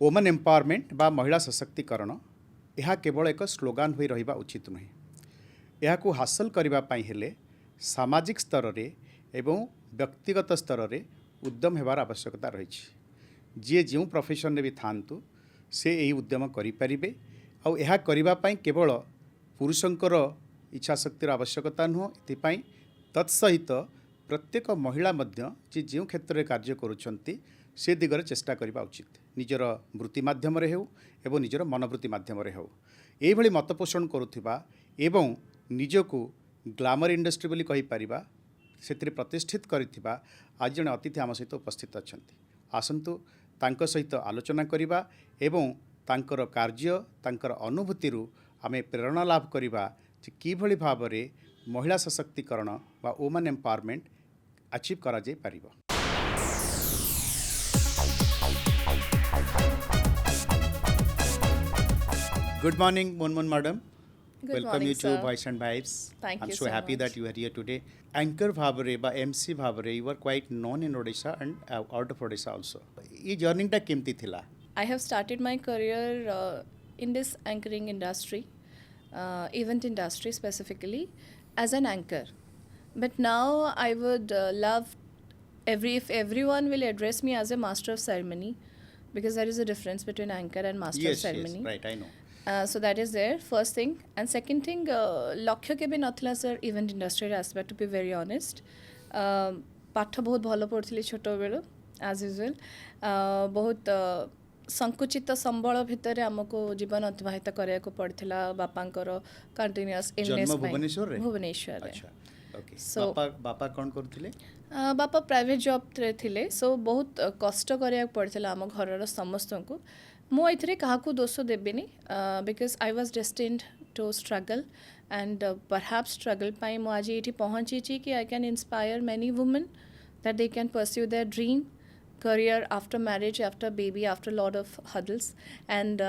Women empowerment बा महिला सशक्तिकरण यह केवल एक स्लोगान हो रहा उचित नुहे। यह हासिल करने हेले सामाजिक स्तर रे एवं व्यक्तिगत स्तर रे उद्यम होबार आवश्यकता रही। जी जो प्रोफेशन रे भी थांतु से यही उद्यम करें। आउ करने केवल पुरुषंकर इच्छाशक्तिर आवश्यकता नुह। ये तत्सहित प्रत्येक महिला जी जो क्षेत्र में कार्य करुँच से दिगरे चेष्टा करने उचित। निजर वृत्ति मध्यम हो एवं निजर मनोवृत्ति मध्यम हो ये मत पोषण करुवा एवं निजको ग्लामर इंडस्ट्री बोली कहीपर से प्रतिष्ठित करथिबा आज जन अतिथि आम सहित उपस्थित अच्छा। आसतु तांको सहित आलोचना करवा एवं तांकर कार्य तांकर अनुभूति आमे प्रेरणा लाभ करवा किभली भाव में महिला सशक्तिकरण बा वुमेन एम्पावरमेंट अचीव करा जाय परिबो। Good morning, Monmon Madam. Good Welcome morning, you sir. to Voice and Vibes. Thank I'm you so so happy much. that you are here today. Anchor Bhavare ba MC Bhavare, you are quite known in Odisha and out of Odisha also. ये journey टा केमती थिला? I have started my career in this anchoring industry, event industry specifically, as an anchor. But now I would love if everyone will address me as a master of ceremony, because there is a difference between anchor and master of ceremony. Yes, right, I know. So that is there, first thing. And second thing, लक्ष्य के भी नथिला sir event industry aspect to be very honest. पाठ बहुत भल पढ़ी छोट बेलू एज यूजुअल। बहुत संकुचित संबल भितर आमको जीवन अतिवाहित कराया पड़ता बापांकर कंटिन्यूअस इलनेस भुवनेश्वर। So बापा कौन करथिले? बापा प्राइवेट जॉब थे। सो बहुत कष्ट कराया पड़ता आम घर समस्त को। मुझे क्या दोष देविनी because I was destined to struggle and perhaps struggle पाई मु आज ये पहुँची कि I can inspire many women that they can pursue their dream career after marriage, after baby, after lot of hurdles and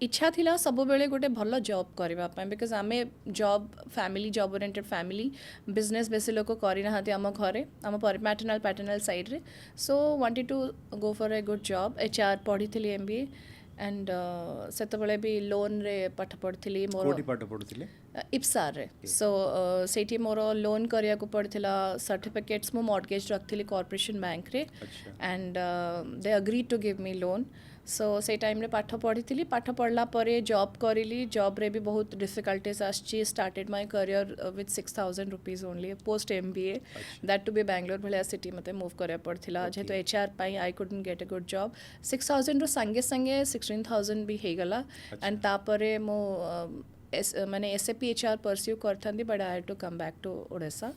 इच्छा थिला सब बेले गोटे भल जॉब करने बिकज आम job family job oriented family business बेसी लोक करना आम घरे आम पैटर्नल साइड रे। So wanted to go for a good job. HR पढ़ी थी MBA एंड से भी लोन रे पाठ पढ़ी मोर इप्सार रे। सो सेठी मोर लोन करिया को पड़थिला सर्टिफिकेट्स मो मॉर्गेज रखथिली कॉर्पोरेशन बैंक रे and they agree to give me loan. So से टाइम रे पाठ पढ़ी थी। पाठ पढ़ला परे जॉब करिली। जॉब रे भी बहुत डिफिकल्टीज आछि। Started my career with 6,000 rupees only post MBA that to be Bangalore भलिया सिटी मते मूव करिया पड़थिला जेहेतु HR पाई I couldn't get a good job. 6,000 रो संगे संगे 16,000 भी हे गला एंड तापरे मो मैंने SAP HR परस्यू करथांदी but I had to come back to Odisha.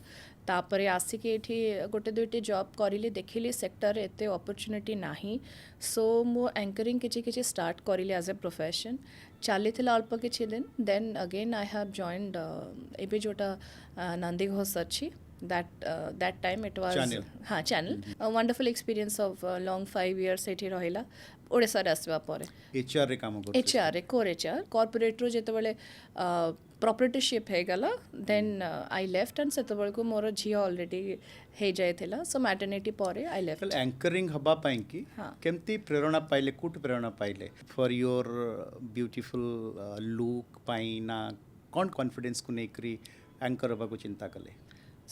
तापरे आसिक ये गोटे दुईटी जॉब करिली देखिली सेक्टर एते अपॉर्चुनिटी नाही। सो मो एंकरिंग किछि स्टार्ट करिली एज ए प्रोफेशन चली अल्प किछि दिन। Then again I have joined एबे जोटा नंदी घोष अच्छी that time it was channel wonderful experience of long 5 years एठी रहिला ओडिसा रे आसबा परे HR रे काम करथि। HR रे कोर HR कॉर्पोरेट रो जेते बेले प्रोप्राइटरशिप हे गला देन आई लेफ्ट एंड सेते बेले को मोर झिया ऑलरेडी हे जायथिला। सो मैटरनिटी परे आई लेफ्ट। एंकरिंग हबा पई कि केमती प्रेरणा पाइले कुट प्रेरणा पाइले फॉर योर ब्यूटीफुल लुक पई ना कोन कॉन्फिडेंस को नेकरी एंकर हबा को चिंता कले?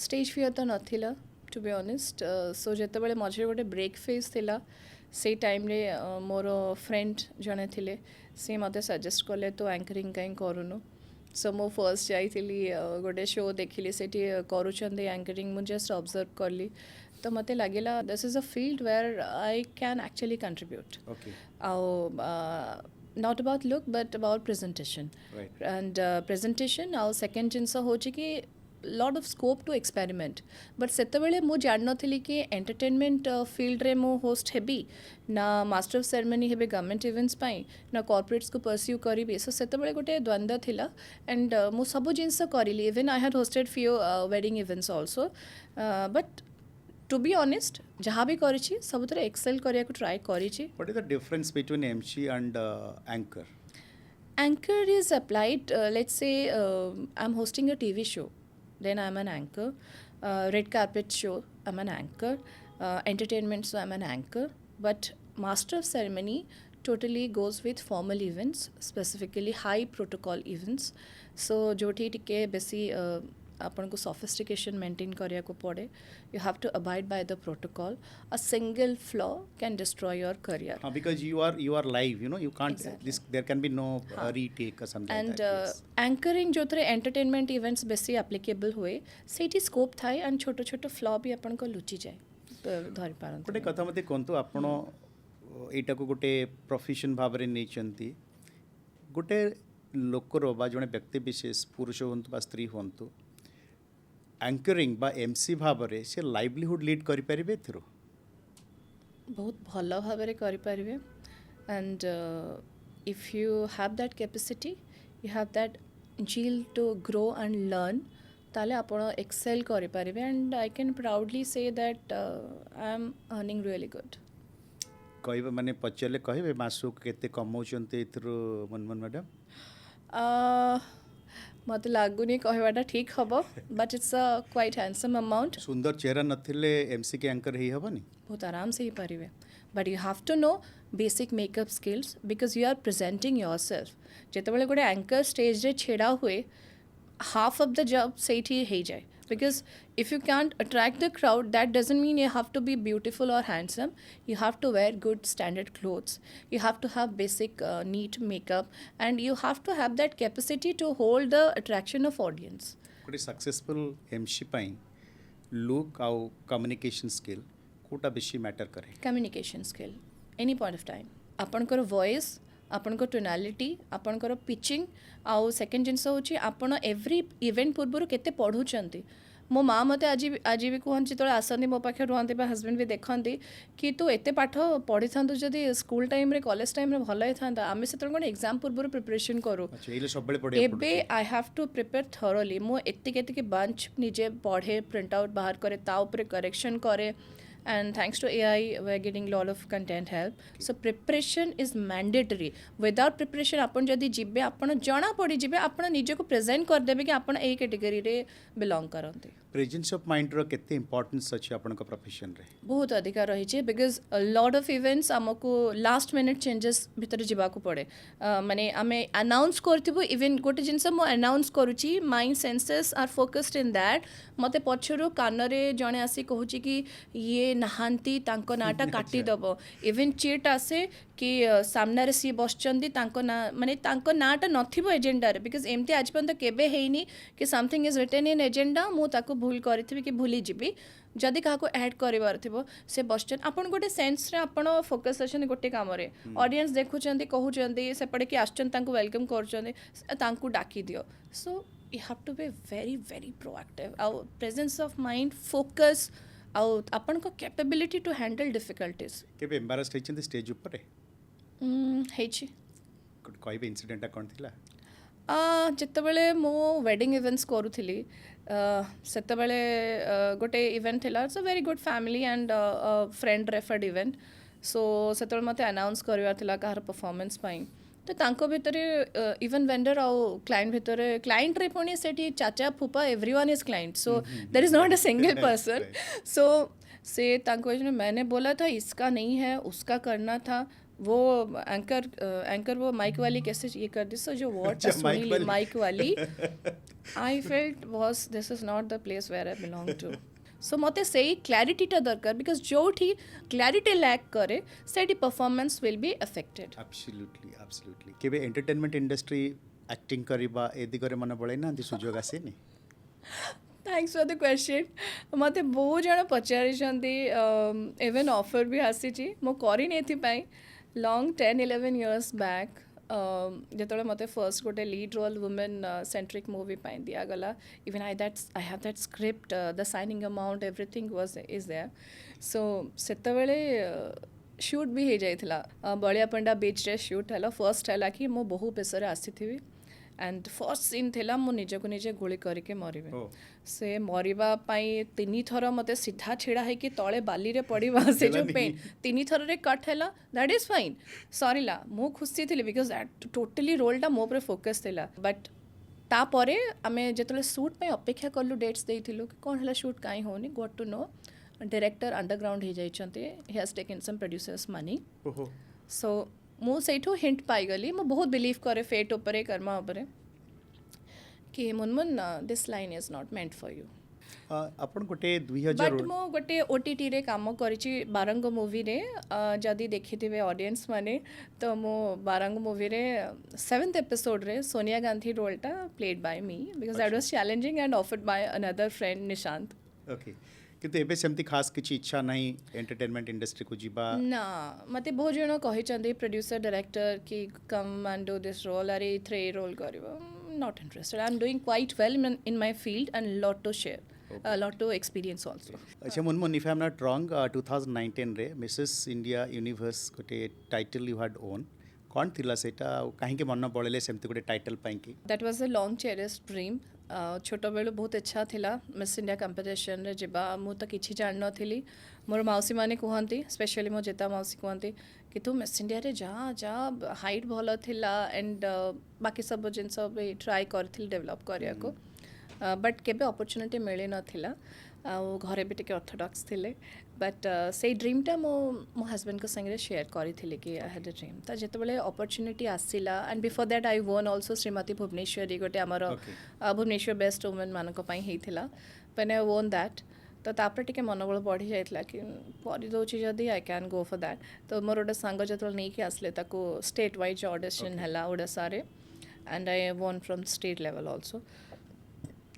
स्टेज फियर तो नथिला टू बी ऑनेस्ट। सो जेते बेले मझे गोटे ब्रेक फेज थिला से टाइम रे मोर फ्रेंड जने थिले से मते सजेस्ट कले तो एंकरिंग कहीं करूनु। सो मो फर्स्ट जाइली गोटे शो देखिली से करुँचे एंकरिंग मुझे जस्ट ऑब्जर्व करली तो मते लगिला this is a field where I can actually contribute. Not about look but about presentation and presentation आउ सेकेंड जिनस हो कि lot of scope to experiment but सेतबेले मु जान नथिली कि एंटरटेनमेंट फील्ड रे मु होस्ट हेबी ना मास्टर ऑफ सेरेमनी हेबे गवर्नमेंट इवेंट्स पाई ना कॉर्पोरेट्स को परस्यू करी। सो सेतबेले गोटे द्वंद्व थिला एंड मु सब जिनस करिली even I had hosted few wedding events also but to be honest जहाँ भी करी सब एक्सेल करिया को ट्राई करी। What is the difference between MC and anchor? Anchor is applied, let's say I'm hosting a TV show, then I'm an anchor. Red carpet show, I'm an anchor. Entertainment, so I'm an anchor. But master of ceremony totally goes with formal events, specifically high protocol events. So जोठी टिके बेसी आपन को sophistication maintain करिया को पड़े. You have to abide by the protocol. A single flaw can destroy your career. Because you are live, you can't. Exactly. There can be no retake or something And like that. Yes. anchoring जो थरे entertainment events बेसी applicable हुए, सेठी scope Thai and छोटो छोटो flaw भी अपन को लुचि जाए धरि पारंत. गोटे कथा मते कोंतु आपण एटा को गोटे प्रोफेशन भाबरे नेचंती गोटे लोकर बा जने व्यक्ति विशेष पुरुष होंतु बा स्त्री होंतु एंकरिंग बा एमसी भाबरे से लाइवलीहुड लीड करि परिबे थ्रू बहुत भल भाव करें and if you have that capacity you have that zeal to grow and learn ताले आपण एक्सेल करि परिबे and I can proudly say that I am earning really good. कहबे माने पचले कहबे मासु केते कमाउचंते थ्रू मनमन मैडम मत लागुनी कहवाटा ठीक हम but it's a quite handsome amount. सुंदर चेहरा नथिले एमसी के एंकर ही हबनी बहुत आराम से ही पारे but you have to know basic makeup skills because you are presenting yourself जिते गोटे एंकर स्टेज रे छेड़ा हुए हाफ ऑफ द जॉब से जाए because if you can't attract the crowd that doesn't mean you have to be beautiful or handsome. You have to wear good standard clothes, you have to have basic neat makeup, and you have to have that capacity to hold the attraction of audience. गोटे successful MC पाई look आउ communication skill Kota बेसी matter करे. Communication skill any point of time आपनकर voice आपनकर tonality आपनकर pitching आउ second जिनस होची आपण एवरी इवेंट पूर्व केते पढ़ुचंती. मो माँ मते आज भी कहते जो आसती मो पाखे रुहति हजबैंड भी देखती कि तू एत पाठ पढ़ी था जदि स्कूल टाइम कॉलेज टाइम भल होता आम से गोटे एग्जाम पूर्व प्रिपरेशन करूँ एबे I have to prepare thoroughly मु एति बंच निजे पढ़े प्रिंट आउट बाहर करे ता ऊपर करेक्शन करे. And thanks to AI, we're getting a lot of content help. So preparation is mandatory. Without preparation, अपन जदि जिबे अपन जाना पड़ी जिबे अपन निजे को प्रेजेंट कर देबे कि अपन ए कैटेगरी रे बिलोंग करते. प्रेजेंस ऑफ माइंड रो केते इंपोर्टेंस अछि अपन का प्रोफेशन रे बहुत अधिकार रही छे because a lot of events हमको लास्ट मिनिट चेंजेस भीतर जीवा को पड़े. माने आमे अनाउंस करथिबो इवन गोटे जिनस मो अनाउंस करूची mind senses are focused in that मते पछरो कान रे जणे आसी कहूची कि ये नहांती तांको नाटा काटी दबो. इवन चीट आसे कि सामना रे सी बसचंदी तांको ना माने तांको नाटा नथिबो एजेंडा रे बिकॉज एमती आज पर्यंत केबे हेइनी कि something is written in agenda मु ताको भूल करिथिबी कि भूली जिबी जदि काको ऐड करिवार थिबो से बसचन आपण गोटे सेंस रे आपण फोकस अछन गोटे काम रे ऑडियंस देखुचंदी कहउचंदी से पड़े कि आछन तांको वेलकम करचंदी तांको डाकी दियो. So you have to be very very proactive. आउ प्रेजेंस ऑफ माइंड फोकस आउ आपण को कैपेबिलिटी टू हैंडल डिफिकल्टीज. केबे एम्बारस हेचंदी स्टेज ऊपर रे हेची कहबे इंसिडेंट कोन थिला जितेबाला मो वेडिंग इवेंट्स करूली सेतेबाला गोटे इवेंट थिला. It's a very good family and friend referred event. So सेतेबाला मते अनाउंस करवार थिला कहार परफॉर्मेंस पाई तो तांको भितरे इवन वेंडर आउ क्लाइंट भितरे क्लाइंट रे पुणी सेठी चाचा फूफा everyone is client. So there is not a single person. So से तांको मैंने बोला था इसका नहीं है उसका करना था. वो एंकर वो माइक वाली कैसे ये कर दी. सो जो वर्ड सुनी ली माइक वाली I felt was this is not the place where I belong to. So मते सही क्लैरिटीटा दरकार बिकॉज जोठी क्लैरिटी लैक करे सेठी performance will be affected. Absolutely केबे एंटरटेनमेंट इंडस्ट्री एक्टिंग करबा ए दिगरे मन पड़े ना दी सुजोग आसेनी. Thanks for the question. मत बहुत जन पचारि इवन ऑफर भी आसी मो करी नहीं लॉन्ग 10-11 years बैक जो मत फर्स्ट गोटे lead role women centric movie पाई दिया गला. Even I have that script the signing amount everything was is there. So सेतबेले शूट भी हो जाइथिला बलिया पंडा बीच रे शूट है. फर्स्ट है कि मो बहु पेसरे आसी थी एंड फर्स्ट सीन थिला मो निजे को निजे गोली करके मरिबे. से मरिबा पाई 3 थर मते सीधा छिड़ा है कि तळे बाली रे पड़ीबा से जो पेन 3 थर रे कट हैला दैट इज फाइन सरीला मो खुशी थी बिकॉज दैट टोटली रोलटा मो पर फोकस थिला. बट तापरे आमे जेतले शूट पे अपेक्षा करलु डेट्स देइथिलु कि कोन हला शूट काई होनी got to know director underground हो जाइछन्ते he has taken some producers money ओहो सो मु सेठू हिंट पाइगली मु बहुत बिलीव करे फेट उपरे कर्मा उपरे कि Munmun this line is not meant for you आपण गोटे बट 2000 मु गोटे ओटीटी रे काम करिछि बारंग मूवी रे जदि देखिथिबे ऑडियंस माने तो मु बारंग मूवी रे 7th एपिसोड रे सोनिया गांधी रोलटा played by me because that was challenging and offered by another friend Nishant okay किंतु एबे सेमती खास किछि इच्छा नहीं एंटरटेनमेंट इंडस्ट्री को जीवा ना मते बहुत जण कहिचंदी प्रोड्यूसर डायरेक्टर कि come and do this role अरे थ्री रोल करिवो not interested I am doing quite well in my field and lot to share a lot to experience also. अच्छा Munmun if I am not wrong 2019 रे Mrs India Universe गोटे title you had won कौन थिला सेटा काहे के मन पड़ले सेमती गोटे टाइटल पाई की That was a long cherished dream. छोट बेलू बहुत इच्छा थिला मिस इंडिया कंपटीशन रे जिबा मु तो किछि जान नथिली मोर मौसी माने कहंती स्पेशली मो जेता मौसी कहंती कि तू मिस इंडिया रे जा जा हाइट भलो थिला एंड बाकी सब जिनस भी ट्राई करथिल डेवलप करिया को बट केबे अपॉर्चुनिटी मिली नथिला घरे भी टिके ऑर्थोडॉक्स थिले बट से ड्रीमटा मो हस्बैंड को संगे शेयर करी कि आई हैड अ ड्रीम तो जिते अपॉर्चुनिटी आसिला and before that I won also Shrimati Bhuvaneshwari गोटे आमर भुवनेश्वर बेस्ट वुमेन मानक होता व्हेन आई वोन दैट तो तापर टिके मनोबल बढ़ी जाइतला कि करदे जदि I can go for that तो मोर गोटे सांग जो नहीं कि आसले ताको स्टेट वाइज ऑडिशन है ओडिशा एंड आई वोन फ्रॉम स्टेट लेवल ऑल्सो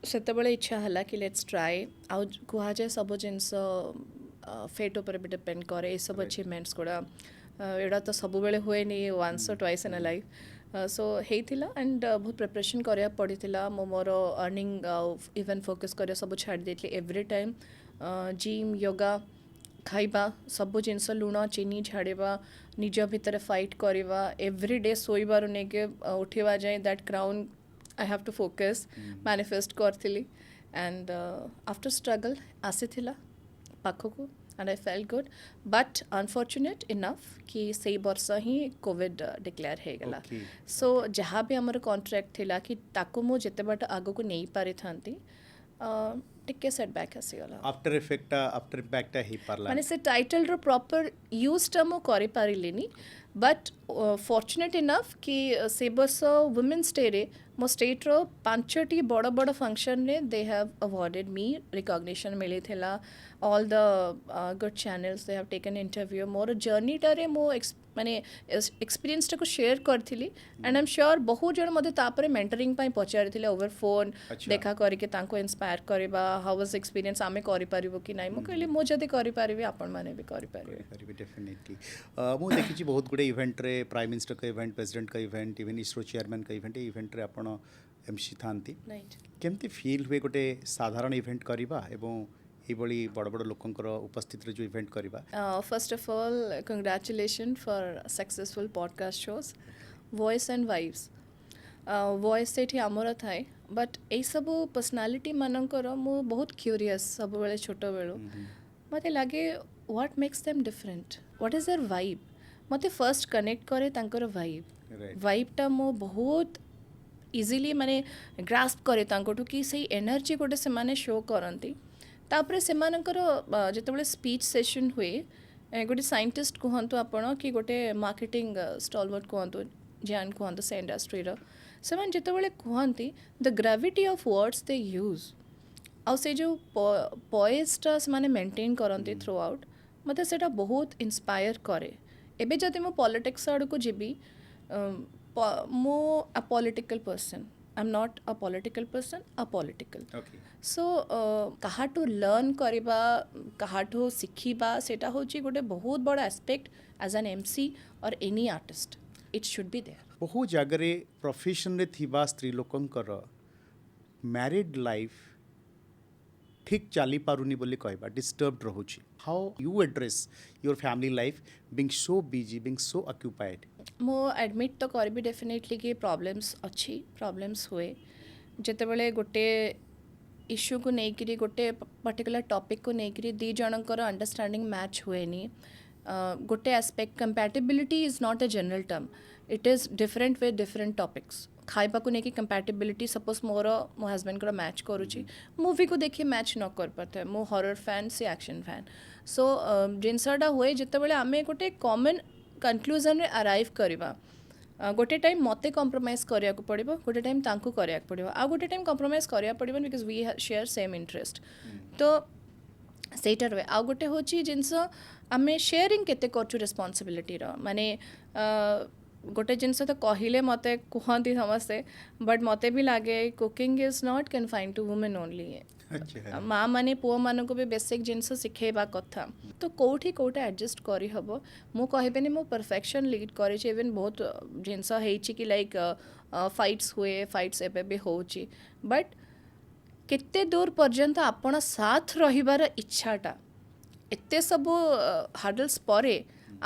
सेतबले इच्छा हला कि लेट्स ट्राई आउ कुहा जाए सब जिनस फेट ऊपर भी डिपेंड करे ये सब अचीवमेंट्स गुड़ा एड़ा तो सब बेले हुए नहीं वंस और twice in a life so हेइथिला एंड बहुत प्रिपरेशन करिया पड़ीथिला मो मोर अर्निंग इवन फोकस करिया सब छाड़ देथि एवरी टाइम जिम योगा खाइबा सब जिनस लुण चीनी छाड़वा निज भितर फाइट करवा एवरी डे सोइबार नेके उठिवा जाए that crown I have to focus manifest करथिली and after struggle आसीथिला पाखको and I felt good but unfortunate enough कि सही वर्ष ही कोविड डिक्लेयर हो गला सो जहाँ भी हमर कॉन्ट्रैक्ट थिला कि ताको मो जेते बाट आगो को नहीं पारि थांती टिके सेटबैक आसीगला आफ्टर इम्पैक्ट ही पारला माने से टाइटल रो प्रॉपर यूज टा मो करि पारिलिनी बट फॉर्चुनेट इनफ कि से वर्ष वुमेन्स डे रे मो स्टेट रो 5टी बड़ बड़ फंक्शन रे they have awarded me recognition मिली थिला all the good channels they have taken interview मोर जर्नी टारे मो माने एक्सपीरियंस टा को शेयर करथिली एंड आई एम श्योर बहुत जण मते तापरे मेंटरिंग पाई पचारिथिले ओवर फोन देखा करके तांको इंस्पायर करबा हाउ वाज एक्सपीरियंस आमे करि परिबो कि नाही मो कहली मो जदी करि परिबे आपण माने भी करि परिबे डेफिनेटली मो देखिछि बहुत गुडे इवेंट रे प्राइम मिनिस्टर का इवेंट प्रेसिडेंट का इवेंट इवन इसरो चेयरमैन का इवेंट रे आपण एमसी थांती केमती फील हुए गोटे साधारण इवेंट करबा एवं एभली बड़ बड़ लोकंकर उपस्थित जो इवेंट करबा first of all congratulation for successful podcast shows voice and vibes voice से आमर थाए बट यही सब पर्सनालीटी मानकर मु बहुत क्यूरियस सब बेले छोट बेलू मते लागे what makes them different what is their vibe मते फर्स्ट कनेक्ट करे तांकर वाइबटा मो बहुत इजिली माने ग्रास्प करे तांकोठु कि सही एनर्जी गोटे से माने शो करंती तापरे सेमानकर जेतेबेले स्पीच सेशन हुए गोटे साइंटिस्ट कहतु आपण कि गोटे मार्केटिंग स्टॉलवर्ट कहतु जान कहतु से इंडस्ट्री से जितेबाला कहती the gravity of words they use आउ से जो पॉइजटा से मेंटेन करती थ्रू आउट मते सेटा बहुत इंस्पायर करे एबे जदि मो पॉलिटिक्स आड़ को जीबी मो a political person I am not a political person a political so काहाठू लर्न करबा काहाठू शिखिबा सेटा होची गोटे बहुत बड़ एस्पेक्ट एज एन एमसी और any artist it should be there बहु जगह प्रोफेशन रे थिबा स्त्री लोकंकर मैरिड लाइफ ठीक चली पारुनी बोली कहबा डिस्टर्ब्ड रहुची how you address your family life being so busy being so occupied मो एडमिट तो करबी डेफिनेटली कि प्रॉब्लम्स अच्छी प्रॉब्लम्स हुए जेतेबेले गोटे इश्यू को लेकर गोटे पर्टिकुलर टॉपिक को लेकर दी जनकर अंडरस्टैंडिंग मैच हुए नहीं गोटे aspect compatibility is not a general term it is different with different topics खाइबा को लेकिन कंपैटिबिलिटी सपोज मोर मो हजबैंड को मैच करुच्ची मूवी को देखिए मैच न कर पाते मो हरर फैन सी एक्शन फैन सो जिनसटा हुए जितेबाला आम गोटे कॉमन कनक्लूजन रे अराइव करवा गोटे टाइम मते कॉम्प्रोमाइज करिया को पड़िबो गोटे टाइम तांकु करिया को पड़िबो आ गोटे टाइम कॉम्प्रोमाइज करिया पड़िबो because we share same interest तो ସେଇଟାର वे ଆଉ ଗୋଟେ ହେଉଛି ଜିନିଷ ଆମେ ସେୟାରିଂ କେତେ କରୁଛୁ ରେସ୍ପନ୍ସିବିଲିଟିର ମାନେ ଗୋଟେ ଜିନିଷ ତ କହିଲେ ମୋତେ କୁହନ୍ତି ସମସ୍ତେ ବଟ୍ ମୋତେ ବି ଲାଗେ cooking is not confine to women only ମାଆ ମାନେ ପୁଅମାନଙ୍କୁ ବି ବେସିକ୍ ଜିନିଷ ଶିଖେଇବା କଥା ତ କେଉଁଠି କେଉଁଟା ଆଡ଼ଜଷ୍ଟ କରିହେବ ମୁଁ କହିବିନି ମୁଁ ପରଫେକ୍ସନ୍ ଲିଡ୍ କରିଛି ଇଭେନ୍ ବହୁତ ଜିନିଷ ହେଇଛି କି ଲାଇକ୍ ଫାଇଟ୍ସ ହୁଏ ଫାଇଟ୍ସ ଏବେ ବି ହେଉଛି ବଟ୍ केते दूर पर्यंत आपण साथ रहिबार इच्छाटा एते सब हार्डल्स परे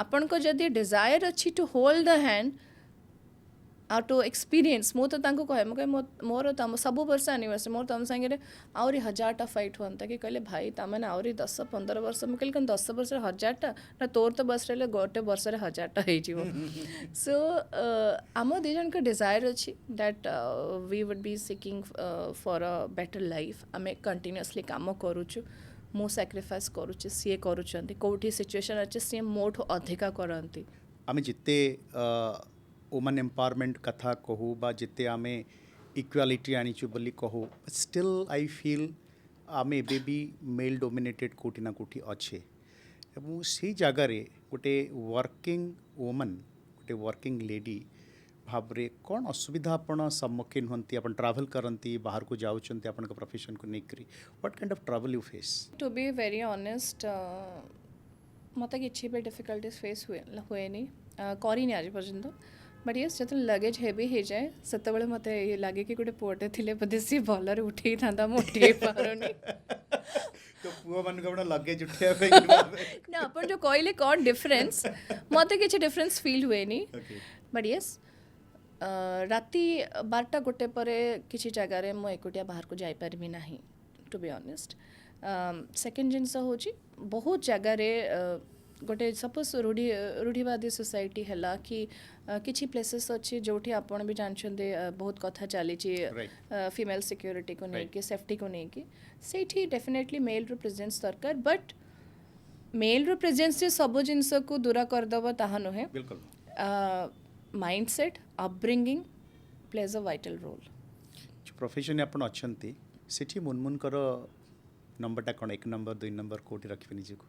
आपण को जदि डिजायर अच्छी टू होल्ड द हैंड आउ टू एक्सपीरियंस मु तो तांको कहे मुझे मोर तम सब वर्ष एनिवर्सरी मोर तम संगे आहरी 1000टा फाइट हुआ कि कहले भाई तमें आहरी 10-15 वर्ष मुझे कहले 10 वर्ष 1000टा ना तोर तो बस रहे गोटे वर्ष 1000टा हो सो आम दी जन का डिजायर अच्छी that we would be seeking for a better life आम कंटिन्यूअसली काम करुचु मु सैक्रिफाइस करुचे सी करुँच कौटी सिचुएशन अच्छे सी मोठू अधिका करती आम जिते वुमेन एम्पावरमेंट कथा कहू बा जिते आमे इक्वालिटी आनीचु बोली कहू स्टिल आई फील आम एबे भी मेल डोमिनेटेड कोटी ना कोटी अच्छे एवं से जगार गोटे वर्किंग वुमन गोटे वर्किंग लेडी भाव रे कौन असुविधा आपण सम्मुखीन होती अपन ट्रैवल करती बाहर को जाऊँच अपन प्रोफेशन को लेकर what kind of travel you face to be very honest मत कि डिफिकल्टीज फेस हुए नहीं आज पर्यंत बट यस जो लगेज हेवी हो जाए से मत ये लगे कि गोटे पुअटे थे बोधे सी भलरे उठे था उठे पारुनी तो पुआ मान को लगेज उठा ना अपन जो कहले कौन डिफरेंस मत कि डिफरेंस फील हुए नहीं बट यस राति 12टा गोटे पर किसी जगार मु एकुटिया बाहर को जापारि ना टू बी ऑनेस्ट सेकेंड जिनस हूँ बहुत जगार गोटे सपोज रूढ़ीवादी सोसाइटी है कि किसी प्लेसेस अच्छी जो आपण भी जानते बहुत कथा चली फीमेल सिक्योरिटी को लेकिन सेफ्टी को लेकिन से डेफिनेटली मेल रो प्रेजेंस दरकार बट मेल रो प्रेजेंस से सब जिनस को दूरा करदेव ताहा नुहे mindset upbringing plays a vital role profession आपण अच्छा से मुनमुनकर नंबरटा कौन 1 नंबर 2 नंबर कौटी रखिए निजक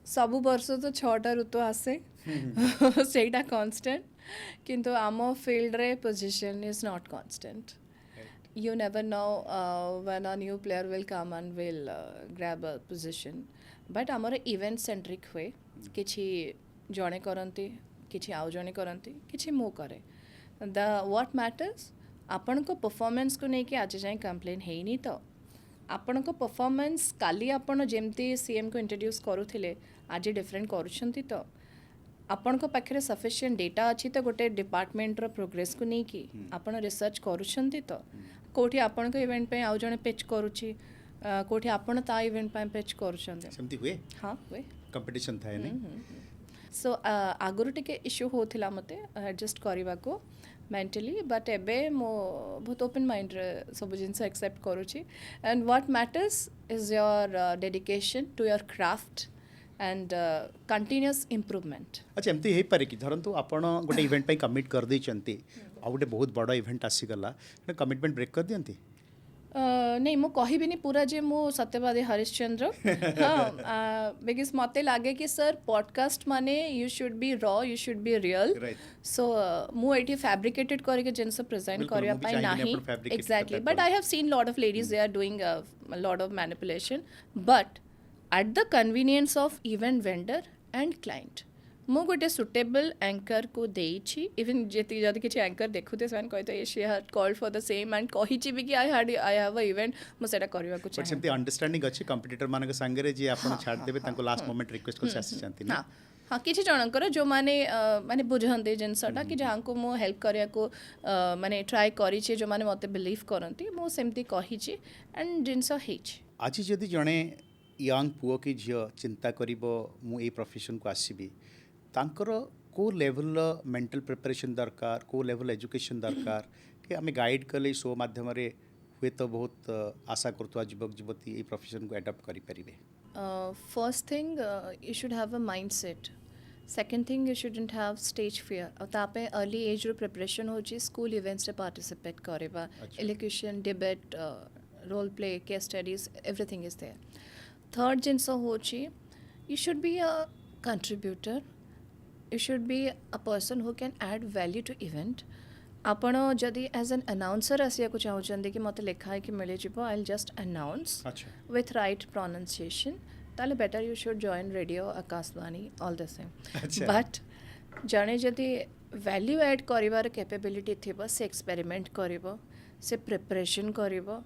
सबु वर्ष तो 6टा ऋतु आसे सेटा कांस्टेंट किंतु आम फील्ड रे position is not constant you never know when a new player will come and will grab a position but amara event centric हुए किछि जणे करंती किछि आउ जणे करंती किछि मो करे द व्हाट मैटर्स आपण को परफॉर्मेंस को नहीं कि आज जाए कंप्लेन है नहीं तो आपण को परफॉर्मेंस काली आपण जेमती सीएम को इंट्रोड्यूस करूथिले आज डिफरेंट करूछंती तो आपण को पाखरे सफिशिएंट डेटा अच्छी तो गोटे डिपार्टमेंट रो प्रोग्रेस को नहीं कि आपण रिसर्च करूछंती तो कोठी आपण को इवेंट पे आउ जणे पिच करूची कोठी आपण ता इवेंट पे पिच करूछंती सेमती हुए हां हुए कंपटीशन थाए नहीं सो आगुरु टिके इश्यू होथिला मते एडजस्ट करबा को मेंटली बट एबे मो बहुत ओपन माइंड रे सब जिनस एक्सेप्ट करूची and what matters is your dedication to your craft and continuous improvement अच्छा एमती हो पारे कि धरतु आपण गोटे इवेंट पे कमिट कर देचंती आ गोटे बहुत बड़ इवेंट आसीगला कमिटमेंट ब्रेक कर दियंती नहीं मु कहबिनी पूरा जे मु सत्यवादी हरिश्चंद्र हाँ बिकॉज मत लगे कि सर पॉडकास्ट माने you should be raw you should be real so मु एटी फैब्रिकेटेड करके जिनस प्रेजेंट करबा पाई नाही exactly but I have seen lot of ladies they are doing lot of manipulation but at the convenience of event vendor and client मु गोटे suitable anchor को देइछि इवन जेति जदि किछि एंकर देखुते सेन कहते she had called for the same and कहिछि भी कि आई हैव अ इवेंट मु सेटा करबा को चाहे सेमती अंडरस्टैंडिंग अछि कंपटीटर माने के संगे रे जे आपण छाड़ देबे तांको लास्ट मोमेंट रिक्वेस्ट को आसी जानती ना हाँ किसी जनकर जो माने माने बुझंते जिनसटा कि जहाँ को मो हेल्प करिया को माने ट्राई करिछि जो माने मते बिलीव करंती मो सेमती कहिछि एंड जिनस हेछि आज जदि जणे यंग पुओ की झियो चिंता करिबो मु ए प्रोफेशन को आसीबी तांकर को लेवल मेंटल प्रिपरेशन दरकार को लेवल एजुकेशन दरकार कि आम गाइड कले शो माध्यम हुए तो बहुत आशा करथुआ युवक युवती ये प्रोफेशन को एडप्ट करि परिबे. First thing, you should have a mindset. Second thing, you shouldn't have stage fear. और तापे early age रो preparation हो जी school events रे participate करेबा, अच्छा. elocution, debate, role play, case studies, everything is there. Third जिनस हो जी, you should be a contributor. You should be a person who can add value to event. ଆପଣ ଯଦି as an announcer आसिया चाहूँगी कि मत लिखाई कि मिल जाव आई विल जस्ट अनाउंस अच्छा. with right pronunciation ताले better you should join radio Akashvani all the same. अच्छा. But जड़े जदि value add करिवार capability थिबो से experiment करिवो से preparation करिवो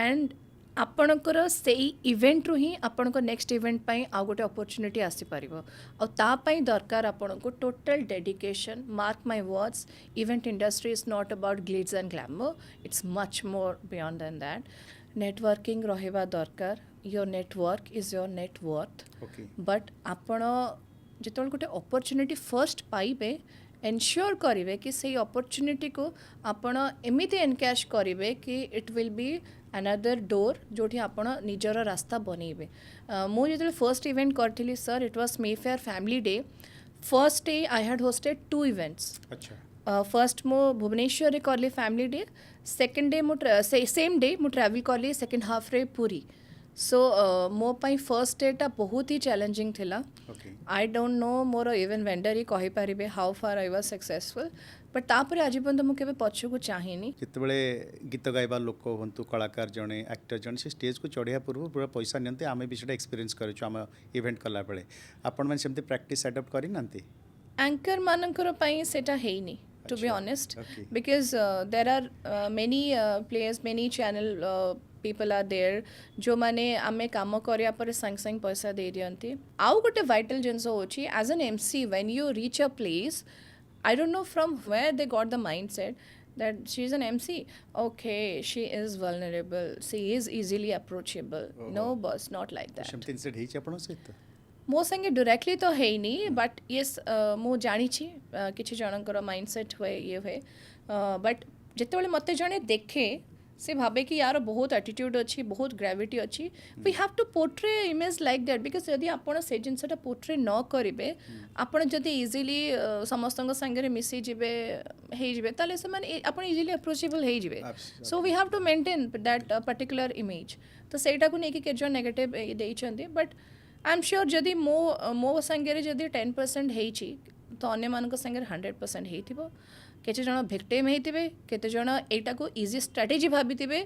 and आपणकर से इवेंट रू ही आपणको नेक्स्ट इवेंट पाई आउ गोटे अपॉर्चुनिटी आसी पारिबो और ता पाई दरकार आपणको total dedication. Mark my words, event industry is not about glitz and glamour, it's much more beyond than that. Networking रहिबा दरकार. Your network is your net worth. Okay. But आपण जेतोल गोटे अपॉर्चुनिटी फर्स्ट पाइबे एनश्योर करिवे कि से अपॉर्चुनिटी को आपण एमिति एनकैश करिवे कि it will be another door जोठी आपण निजर रास्ता बनइबे. मु जेतले फर्स्ट इवेंट करथिली sir, it was Mayfair family day. First day I had hosted 2 events. अच्छा. फर्स्ट मो भुवनेश्वर रे करली फैमिली डे. सेकंड डे मु सेम डे मु ट्रैवल करली सेकंड हाफ रे पूरी. सो मो पाई फर्स्ट डेटा बहुत ही चैलेंजिंग थिला. Okay. आई डोंट नो मोर इवेन वेंडर ही कहि पारिबे how far I was successful. But तापर आज पर्यंत मु केबे पछकु चाहिनी. जितेबले गीत गाइबा लोक हूँ कलाकार जड़े एक्टर जड़े से स्टेज को चढ़िया पूर्व पूरा पैसा नियंते आम भी एक्सपीरियंस करूँ आम इवेंट कला बेले आपण मैंने सेमती प्रैक्टिस एडप्ट करना एंकर मानकर पई सेटा हेइनी टू बी अच्छा, honest okay. Because there are many players many channel people are there जो माने आमे काम करिया पर संग संग पैसा दे दियंती. आउ गोटे वाइटल जिनस होची as an MC when you reach a place, I don't know from where they got the mindset that she's an MC. Okay, she is vulnerable. She is easily approachable. No, boss, not like that. सेमती incident ହେଇଛି ଆପଣ ସହିତ. ମୋ ସାଙ୍ଗେ directly ତ ହେଇନି but Yes ମୁଁ ଜାଣିଛି କିଛି ଜଣଙ୍କର ମାଇଣ୍ଡସେଟ୍ ହୁଏ ଇଏ ହୁଏ ବଟ୍ ଯେତେବେଳେ ମୋତେ ଜଣେ ଦେଖେ से भावे कि यार बहुत एटीट्यूड अच्छी बहुत ग्रेविटी अच्छी. We have to portray image like that because यदि आपड़ से जिनसा पोर्ट्रे न करेंगे आपड़ जदि इजिली समस्त सागर मिसी जीवे ताले से आप इजिली अप्रोचेबल हो. So we have to maintain that particular image. तो सहीटा को लेकिन केजन नेगेटिव देइछन्ती बट आई एम श्योर जदि मो सागर जदि 10% होइछि तो अन्य मानक सागर 100% होइथिबो. केते जण भिक्टिम होइथिबे केते जण एटा को इजी स्ट्रेटेजी भाबिथिबे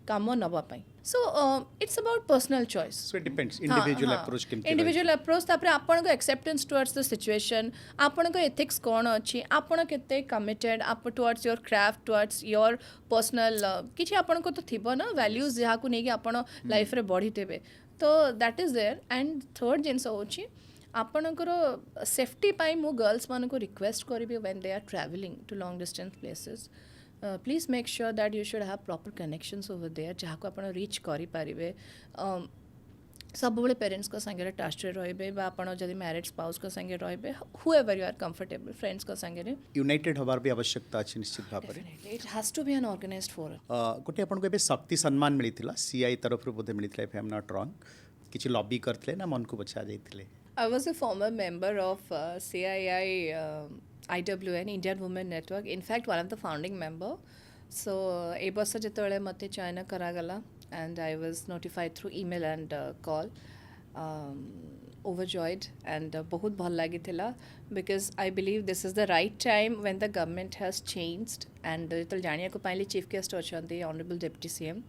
काम नबा पई. So it's about personal choice. So it depends individual approach केमती इंडिविजुअल अप्रोच तापर आपन को एक्सेप्टेंस टुवर्ड्स द सिचुएशन आपन को एथिक्स कोन अछि आपन केते कमिटेड आप towards your craft towards your personal किछि आपन को तो थिबो ना वैल्यूज जहा को नेकी आपन लाइफ रे बढ़ितेबे. तो that is there. And third जिनस होछि आपणकर सेफ्टी पाई मु गर्ल्स मान को रिक्वेस्ट करी when they are travelling to long distance places please make sure that you should have proper connections over there जहाँ को आप रीच करि पारिबे. सब बेले पेरेंट्स को संगे टच रे बा आपण जदि मैरिड स्पाउस को संगे रहिबे however you are comfortable friends को संगे यूनाइटेड होबार भी आवश्यकता अछि निश्चित भाव में. It has to be an organised forum. गोटे आपन को एबे शक्ति सम्मान मिलिथिला सीआई तरफ रो बोधे मिलिथिला if I am not wrong किछि लॉबी करथले ना मन को बचा जाइथिले. I was a former member of CII IWN Indian Women Network. In fact, one of the founding member. So, ए वर्ष जितेबाला मते चयन करागला and I was notified through email and call. Overjoyed and बहुत भल लागिथिला because I believe this is the right time when the government has changed and जितल जानिया को पाइली chief guest अछंती honorable deputy CM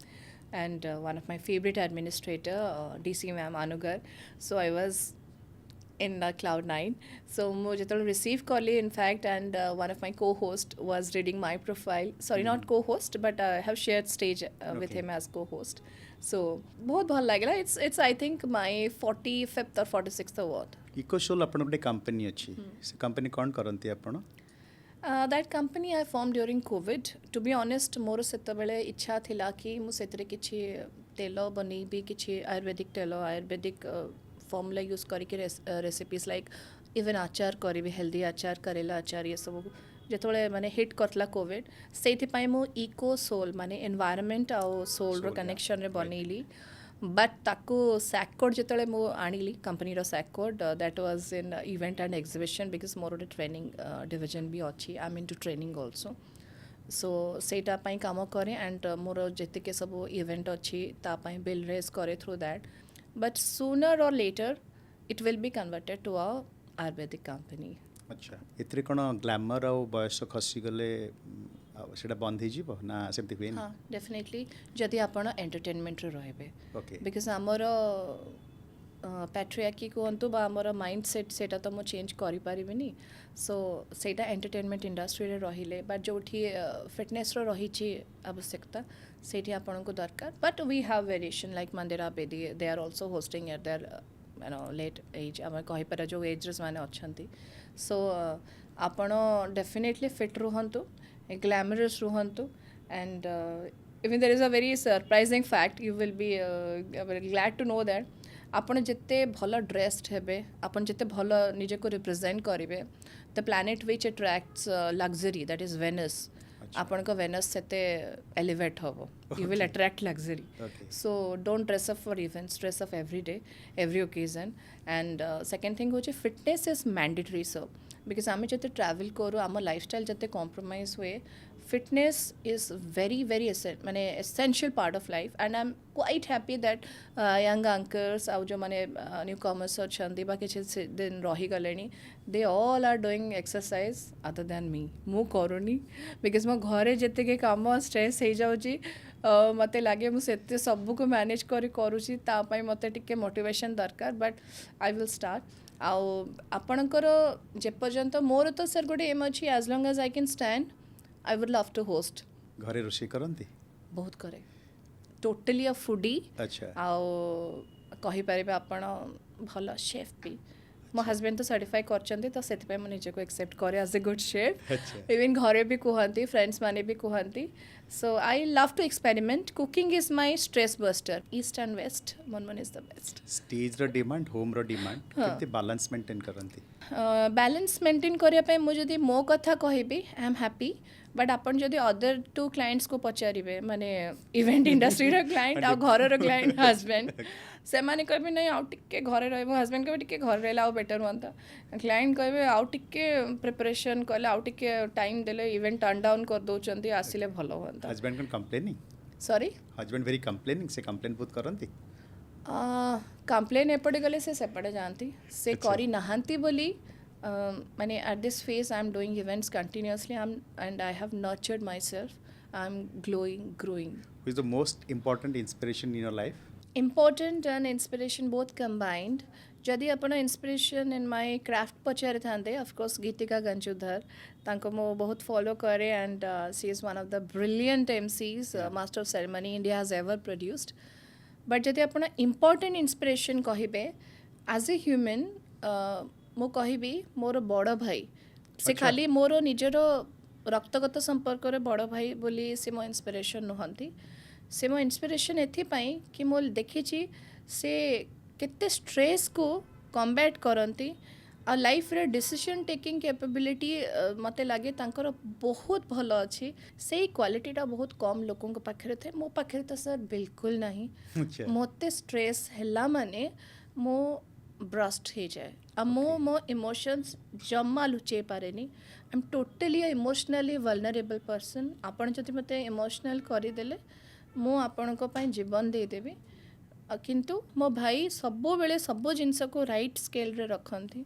and one of my favorite administrator DC ma'am Anugar. So I was in Cloud9. So I received call in fact and one of my co-host was reading my profile. Sorry, not co-host but I have shared stage with him as co-host. So बहुत भल लागला. It's I think my 45th or 46th award. इकोसोल अपन गोटे company अछि से company कोन करंती आपण. That company I formed during COVID. To be honest मोर सेते बेले इच्छा थिला कि मु सेतरे किछि तेल बनेबी किछि आयुर्वेदिक तेल आयुर्वेदिक फॉर्मूला यूज करके रेसिपीज लाइक इवन आचार करी हेल्दी आचार करेला आचार ये सब जिते माने हिट करला कोविड से मो इको सोल माने एनवायरनमेंट आउ सोल रो Soul, कनेक्शन रे yeah, बनैली बट ताको सैककोड जिते मो आनिली कंपनी रो सैककोड that was in event and exhibition because मोर गोटे ट्रेनिंग डिवीजन भी अच्छी I am into training also so सेटा पाई काम करे एंड मोर जेतिके सब इवेंट अच्छी तापाई बिल रेज करे through that but sooner or later it will be converted to a ayurvedic company अच्छा एथरे कोन ग्लैमर आउ बयस खसी गले सेटा बंद हे जीव ना सेमति हुए हाँ डेफिनेटली जदि आपण एंटरटेनमेंट रहिबे ओके बिकज आमर पैट्रियाकी कहतु बा आमर माइंड सेट सेटा तो मु चेंज करि परिबिनी सो सेटा एंटरटेनमेंट इंडस्ट्री रे रहिले बट जोठी फिटनेस रो रहिछि आवश्यकता सेठी आपण को दरकार but we have variation like Mandira Bedi they are also hosting at their you know late age um कहि पर जो एजर्स माने अछंती सो आपण डेफिनेटली फिट रुहंतु ग्लैमरस रुहंतु and even there is a very surprising fact you will be glad to know that आपण जिते भल ड्रेस्ड हेबे आपण जिते भल निजे को रिप्रेजेंट करिवे the planet which attracts luxury that is Venus आपण को वेनस सेते एलिवेट होबो you will attract luxury Okay. so don't dress up for events dress up every day every occasion and second thing होचे fitness is mandatory so because आमे जते travel करू आम lifestyle जते compromise हुए fitness is very माने essential part of life and I'm quite happy that young uncles आउ जो माने newcomers अछंदी बा किछि दिन रही गलेनी they all are doing exercise other than me मु करूनी because मो घरे जते के काम stress हे जाउची मते लागे मु सेते सब को मैनेज करी करूची ता पई मते टिके मोटिवेशन दरकार बट आई विल स्टार्ट आउ आपणकर जे पर्यंत मोर तो सर गोटे एम अच्छी as long as I can stand I would love to host घरे रोषे करंती बहुत करे टोटली अ फूडी अच्छा आउ कहि परिबे आपण भल शेफ भी मो हस्बैंड तो सर्टिफाई करचंदी तो सेति मु निजे को एक्सेप्ट करे एज ए गुड शेफ अच्छा इवन घरे भी कहती फ्रेंड्स माने भी कहती so I love to experiment cooking is my stress buster east and west mom is the best stage रो डिमांड होम रो डिमांड केते बैलेंस मेंटेन करंती बैलेंस मेंटेन करिया मु जदि मो कथा कहबी आई एम हैप्पी बट आपन जदि अदर टू क्लाइंट्स को पचारिबे माने इवेंट इंडस्ट्री रो क्लाइंट आ घर रो क्लाइंट हस्बैंड से माने कहबे नहीं आउ टिके घरे रहबो हस्बैंड कहबे टिके घरे रहला बेटर होंता क्लाइंट कहबे आउ टिके प्रिपरेशन कले आउ टिके टाइम देले इवेंट टर्न डाउन कर दोचंती आसिले भलो होंता हस्बैंड कन complaining sorry husband very complaining से कंप्लेन बहुत करंती कंप्लेन एपटे गले से सेपटे जानती से अच्छा। करी नहांती बोली माने at this phase I am doing events continuously I am and I have nurtured my self I am growing who is the most important inspiration in your life important and inspiration both combined जदि आपण inspiration in my craft पचारि थांते of course Geetika Ganjudhar तांको मो बहुत follow करे and she is one of the brilliant MCs master of ceremony India has ever produced but जदि आपण इम्पोर्टेंट इंस्पिरेशन कहिबे एज ए ह्यूमन मो कहिबी मोर बड़ भाई से अच्छा। खाली मोर निजर रक्तगत संपर्क रे बड़ भाई बोली से मो इंस्पिरेशन नुहंती से मो इंस्पिरेशन एथिपाई कि मो देखिछि से केते स्ट्रेस को कॉम्बैट करंती आ लाइफ रे डिसीजन टेकिंग कैपेबिलिटी मते लागे तांकर बहुत भल अच्छी से क्वालिटीटा बहुत कम लोकों पाखे थे मो पाखे तो सर बिल्कुल नहीं अच्छा मते स्ट्रेस हैला माने मो ब्रस्ट हो जाए आ मो इमोशंस जम्मा लुचे पारेनी I am totally emotionally vulnerable person आपण जदि मते इमोशनल करदेले मु आपण जीवन देदेवी किंतु मो भाई सबु बेले सब जिनस को राइट स्केल रे रखती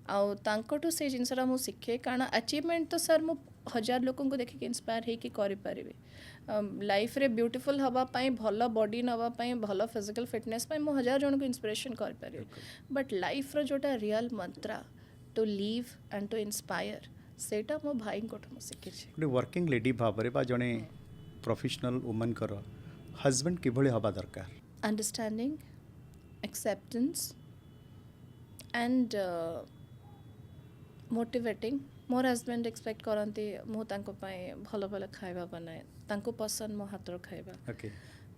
आउ तांकटू से जिनसरा मु शिखे कारण अचीवमेंट तो सर मु 1000 लोगों को देखिक इंस्पायर होइकी करि परिबे लाइफ रे ब्यूटीफुल हवा पाई भल बॉडी नवा पाई भल फिजिकल फिटनेस पाई मु 1000 जन को इंस्पिरेशन कर परिबे बट लाइफ रो जोटा real mantra to live and to inspire सेटा मो भाई कोठ मु शिखे छी गोटे वर्किंग लेडी भाबरे बा जने प्रोफेशनल वुमन कर हस्बैंड किभଳି हवा दरकार understanding acceptance and motivating more husband expect करती मु तांको पाए भल भल खाइबा बनाए तांको पसंद मो हाथर खाइबा ओके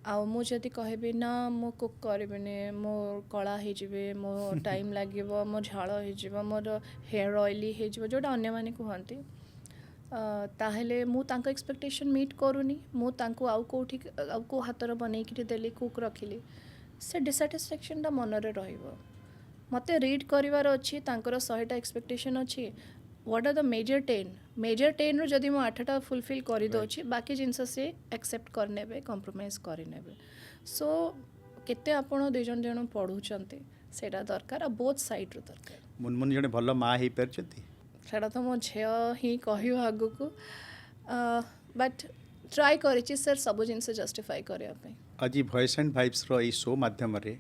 आउ मु जदि कहबी ना मु कुक करबिनी मो कला होइजिबे मो टाइम लागिबो मो झाळ होइजिबो मोर हेयर ऑयली होइजिबो जोटा अन्य माने कहंती ताहेले मु तांको एक्सपेक्टेशन मीट करूनी मु तांको आउ कोठी आउ को हातर बनेइकिरी देली कुक रखिली से डिसैटिस्फैक्शन मनरे रहिबो मते रीड करिवार अछि तांकर 100टा एक्सपेक्टेशन अछि व्हाट आर द मेजर 10 रु जदि मु 8टा फुलफिल करि दोछि बाकी जिंस से एक्सेप्ट करनेबे कॉम्प्रोमाइज करिनेबे सो केते आपण दुई जन जन पढुचंती सेटा दरकार आ बोथ साइड रु दरकार मुनमुन जने भल माँ हो पारछंती सेटा तो मो झियो ही कहियो आगु को बट ट्राई करिछि सर सब जिंस जस्टिफाई करिया पे आज वॉइस एंड वाइब्स रो ई शो माध्यम रे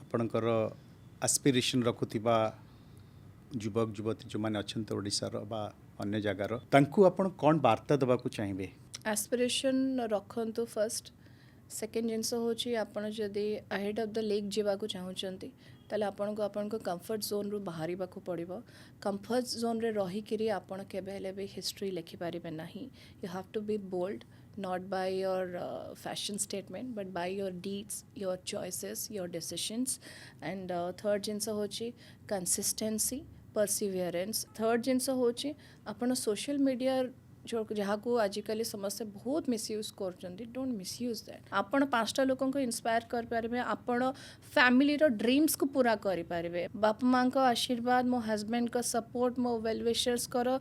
आपणकर एस्पिरेशन रखुथिबा युवक युवती जो माने अछंत ओडिसा रो बा अन्य जगार तांकु आपण कोन वार्ता दबा को चाहिबे एस्पिरेशन रखंतु फर्स्ट सेकेंड जिनस होची आपण जदि अहेड ऑफ द लेक जीवा को चाहूचंती ताले आपण को कंफर्ट जोन रु बाहरी बाको पड़िबो कंफर्ट जोन रे रही किरी आपण केबे हेले भी हिस्ट्री लिखि पारिबे नाही you have to be bold not by your fashion statement but by your deeds your choices your decisions and third jinsa hochi consistency perseverance third jinsa hochi आपण social media जो जहाँ को आजिकल समस्या बहुत मिसयूज कर डोंट मिसयूज दैट आपण 5टा लोकों को इंस्पायर कर पारे आपण फैमिली रो ड्रीम्स को पूरा करि पारे बापा माँ का आशीर्वाद मो हस्बैंड का सपोर्ट मो वेल विशर्स कर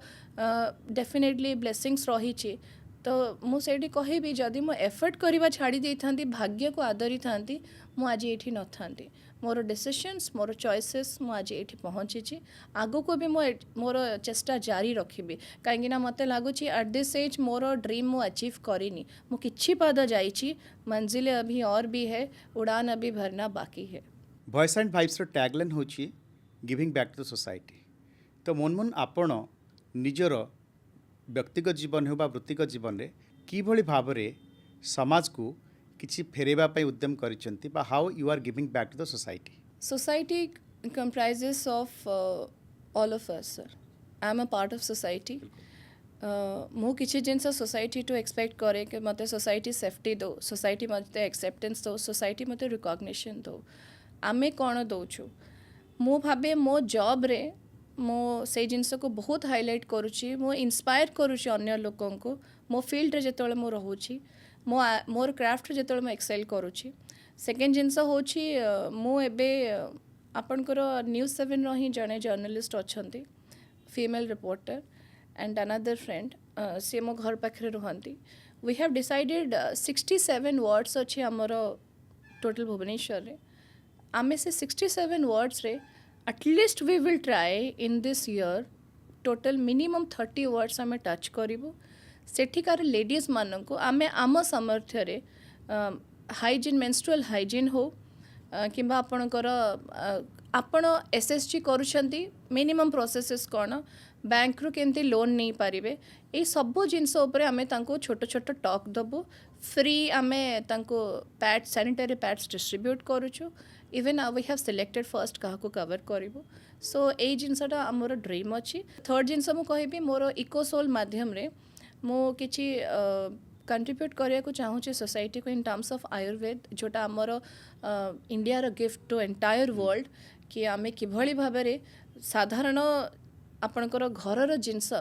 डेफिनेटली ब्लेसिंग्स रही तो मुझे कहबी जदि मो एफर्ट करवा छाड़ी दे था भाग्य को आदरी था मु आज ये न था मोर डिसीजंस मोर चॉइसेस मु आज ये पहुँची आगो को भी मोर चेष्टा जारी रखी कहीं मत लगुच एट दिस एज मोर ड्रीम मु अचीव करनी मु किछि पाद जाइछि मंजिल अभी और भी है उड़ान अभी भरना बाकी है वॉइस एंड वाइब्स रो टैगलाइन होची giving back to the society तो मनमुन आपण निजर व्यक्तिगत जीवन हो वृत्तिगत जीवन रे किभली भाव रे समाज को किछि फेरेबा पई उद्यम करिसंती बा how you are giving back to the society comprises of all of us sir I am a part of society मु किछि जिनस सोसाइटी टू एक्सपेक्ट करे कि मते सोसाइटी सेफ्टी दो सोसाइटी मते एक्सेप्टेंस दो सोसाइटी मते रिकॉग्निशन दो आमे कोन दोछु मु भाबे मो जॉब रे मो से जिनस को बहुत हाईलाइट करुच्ची मो इंस्पायर करुच्ची अन्य लोकों को मो फील्ड रे जेतोले मो रहूची मोर क्राफ्ट रे जेतोले मो एक्सेल करुच्ची सेकेंड जिनस होची मो एबे आपनकर न्यूज़ 7 रही जने जर्नलिस्ट अछंती female reporter and another friend से मो घर पाखरे रहंती वी हैव डिसाइडेड 67 वर्ड्स अच्छे हमर टोटल भुवनेश्वर रे आमे से 67 वर्ड्स रे at least we will try in this year total minimum 30 words आमे टच करिवो सेठिकार लेडीज माननको आमे आम सामर्थ्य रे हाइजीन मेंस्ट्रुअल हाइजीन हो किंबा आपणकर आपण एसएसजी करूछंती मिनिमम प्रोसेसेस कोन बैंक रु केमती लोन नहीं पारिबे ए सब जिनस उपरे आमे तांको छोट छोट टॉक दबो फ्री आमे तांको पैड सैनिटरी पैड्स डिस्ट्रीब्यूट करूछु even we have selected first कहा को कवर करिवो सो ए जिनसटा हमर ड्रीम अछि थर्ड जिनस मु कहबी मोर इकोसोल माध्यम रे मु किछि कंट्रीब्यूट करिया को चाहूँ सोसाइटी को इन टर्म्स ऑफ आयुर्वेद जोटा आमर इंडिया रो गिफ्ट टू एंटायर वर्ल्ड कि आमे किभली भाव रे साधारण आपणकर घरर जिनस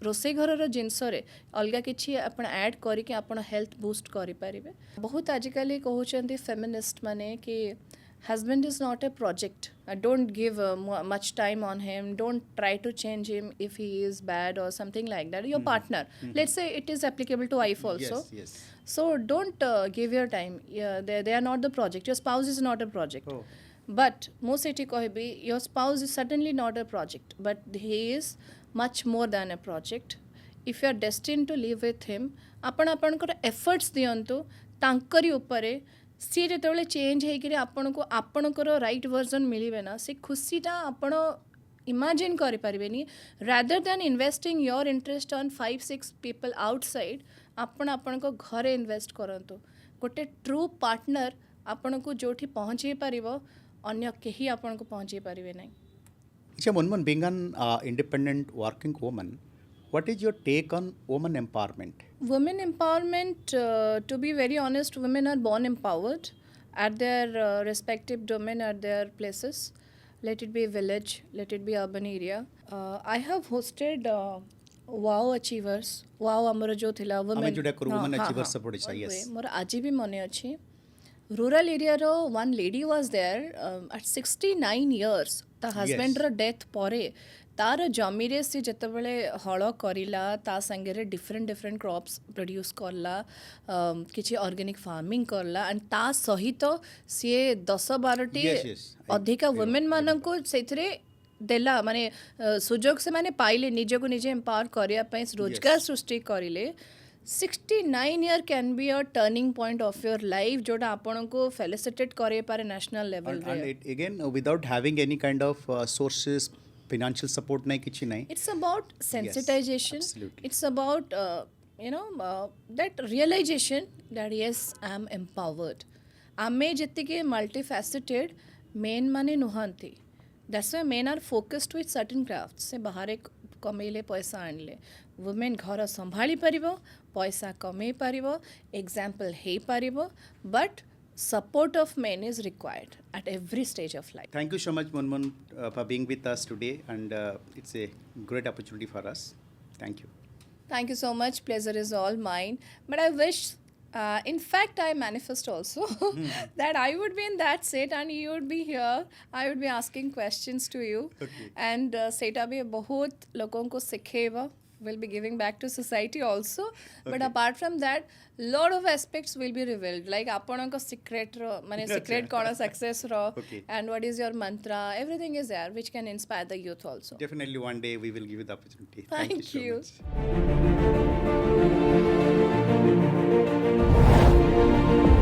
रोसे घरर जिनस रे अलगा किछि आपण ऐड करिके आपण हेल्थ बूस्ट करि परिबे बहुत आजिकली कहउचंती फेमिनिस्ट माने कि husband is not a project don't give much time on him don't try to change him if he is bad or something like that your partner let's say it is applicable to wife also yes so don't give your time they are not the project your spouse is not a project oh. but most eti कहबी your spouse is certainly not a project but he is much more than a project if you are destined to live with him आपण आपनकर efforts दियंतु तांकरी उपरे सी जो change होकर आपण को आपणकर right version मिले ना से खुशीटा आपण इमेजिन करें rather than investing your interest on 5-6 people outside आपण आपण घरे इन्वेस्ट करंतु गोटे ट्रू पार्टनर आपण को जोठी पहुँचे पारिबो अन्य केही आपण को पहुँचे पारिबे नहीं अच्छा Munmun being an independent working woman What is your take on woman empowerment? Women empowerment, to be very honest, women are born empowered at their respective domain, at their places. Let it be village, let it be urban area. I have hosted wow achievers. Wow ଆମର जो थिला ଆମେ women ଯୋଉଟା କରୁ women achievers ପଡ଼ିଛା, one yes. way, ମୋର ଆଜି ବି ମନେ ଅଛି rural area ର one lady was there at 69 years ତା husband ର death ପରେ ତାର ଜମିରେ ସେ ଯେତେବେଳେ ହଳ କରିଲା ତା ସାଙ୍ଗରେ ଡିଫରେଣ୍ଟ କ୍ରପ୍ସ ପ୍ରଡ୍ୟୁସ୍ କଲା କିଛି ଅର୍ଗାନିକ୍ ଫାର୍ମିଂ କଲା ଆଣ୍ଡ ତା ସହିତ ସିଏ 10-12ଟି Yes, yes. ଅଧିକା ୱିମେନ୍ ମାନଙ୍କୁ ସେଥିରେ ଦେଲା ମାନେ ସୁଯୋଗ ସେମାନେ ପାଇଲେ ନିଜକୁ ନିଜେ ଏମ୍ପାୱାର କରିବା ପାଇଁ ରୋଜଗାର ସୃଷ୍ଟି କରିଲେ 69 year can be a turning point of your life जोटा आपनको फेलिसिटेट करे पारे नेशनल लेवल And, रे and it, again, without having any kind of sources, financial support nahi kichi nahi. it's about sensitization absolutely. it's about that realization that yes I am empowered आमे जेतिके multifaceted men माने नुहांती that's why men are focused with certain crafts से बाहर एक कमेले पैसा आणले women घर संभाली परिबो पैसा कमे परिबो एग्जांपल हे परिबो but support of men is required at every stage of life. Thank you so much, Munmun, for being with us today, and it's a great opportunity for us. Thank you. Thank you so much. Pleasure is all mine. But I wish, in fact, I manifest also that I would be in that seat and you would be here. I would be asking questions to you. Okay. And सेटा भी बहुत लोगों को सिखेगा. Will be giving back to society also. But Okay. apart from that, lot of aspects will be revealed. Like आपन को secret रो, माने secret कौन success row, Okay. and what is your mantra. Everything is there, which can inspire the youth also. Definitely one day we will give you the opportunity. Thank you you. so much.